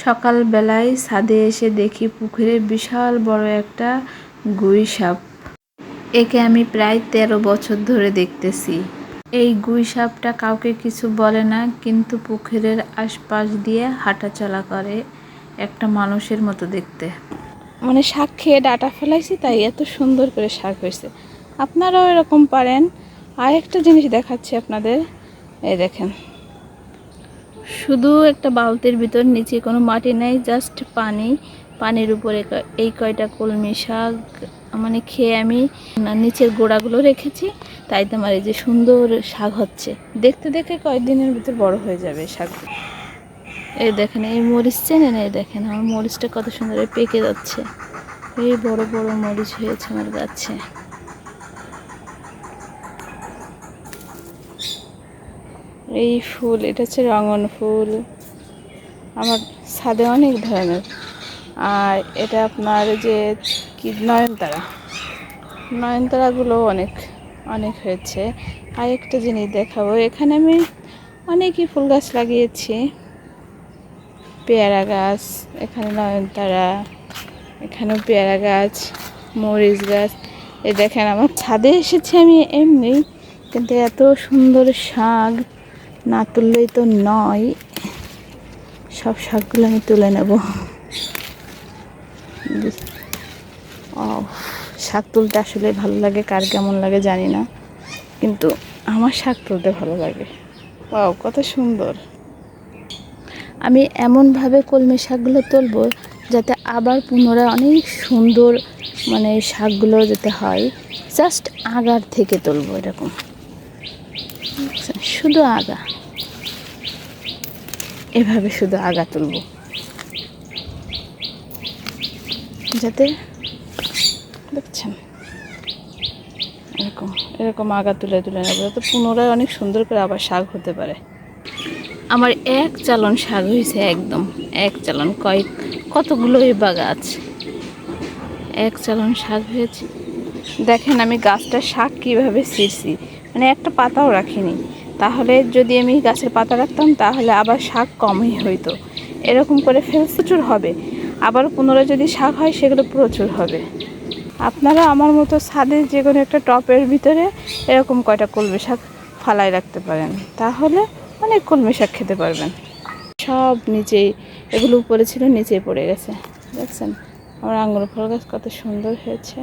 সকালবেলায় ছাদে এসে দেখি পুকুরে বিশাল বড় একটা গুই সাপ। একে আমি প্রায় 13 বছর ধরে দেখতেছি। এই গুই সাপটা কাউকে কিছু বলে না, কিন্তু পুকুরের আশপাশ দিয়ে হাঁটাচলা করে একটা মানুষের মতো দেখতে। মানে শাক খেয়ে ডাটা ফেলাইছি, তাই এত সুন্দর করে শাক হয়েছে। আপনারাও এরকম পারেন। আরেকটা জিনিস দেখাচ্ছি আপনাদের, এই দেখেন, শুধু একটা বালতির ভিতর, নিচে কোনো মাটি নাই, জাস্ট পানি। পানির উপরে এই কয়টা কলমি শাক মানে খেয়ে আমি নিচের গোড়াগুলো রেখেছি, তাই তোমার এই যে সুন্দর শাক হচ্ছে। দেখতে দেখে কয়েকদিনের ভিতর বড় হয়ে যাবে শাক। এই দেখেন, এই মরিচ চেনেন? এই দেখেন আমার মরিচটা কত সুন্দর পেকে যাচ্ছে। এই বড় বড় মরিচ হয়েছে আমার গাছে। এই ফুল, এটা হচ্ছে রঙন ফুল। আমার ছাদে অনেক ধরনের। আর এটা আপনার যে কি নয়নতারা, নয়নতারাগুলো অনেক অনেক হয়েছে। আর একটা জিনিস দেখাবো, এখানে আমি অনেকই ফুল গাছ লাগিয়েছি। পেয়ারা গাছ, এখানে নয়নতারা, এখানেও পেয়ারা গাছ, মরিচ গাছ। এই দেখেন আমার ছাদে এসেছি আমি এমনি, কিন্তু এত সুন্দর শাক না তুললেই তো নয়। সব শাকগুলো আমি তুলে নেব। শাক তুলতে আসলে ভালো লাগে, কার কেমন লাগে জানি না, কিন্তু আমার শাক তুলতে ভালো লাগে। ওয়াও, কত সুন্দর। আমি এমনভাবে কলমি শাকগুলো তুলবো যাতে আবার পুনরায় অনেক সুন্দর মানে শাকগুলো যাতে হয়। জাস্ট আগার থেকে তুলবো, এরকম শুধু আগা, এভাবে শুধু আগা তুলবো যাতে, দেখছেন, এরকম এরকম আগা তুলে তুলে নেবো যাতে পুনরায় অনেক সুন্দর করে আবার শাক হতে পারে। আমার এক চালন শাক হয়েছে, একদম এক চালন, কতগুলোই বা গাছ, এক চালন শাক হয়েছে। দেখেন আমি গাছটার শাক কীভাবে ছিঁড়ছি, মানে একটা পাতাও রাখিনি। তাহলে যদি আমি গাছের পাতা রাখতাম তাহলে আবার শাক কমই হইতো। এরকম করে প্রচুর হবে, আবার পুনরায় যদি শাক হয় সেগুলো প্রচুর হবে। আপনারা আমার মতো ছাদে যে কোনো একটা টপের ভিতরে এরকম কয়টা কলমি শাক ফালাই রাখতে পারেন, তাহলে অনেক কলমি শাক খেতে পারবেন। সব নিচেই, এগুলো উপরে ছিল নিচেই পড়ে গেছে। দেখছেন আমার আঙ্গুর ফল গাছ কত সুন্দর হয়েছে।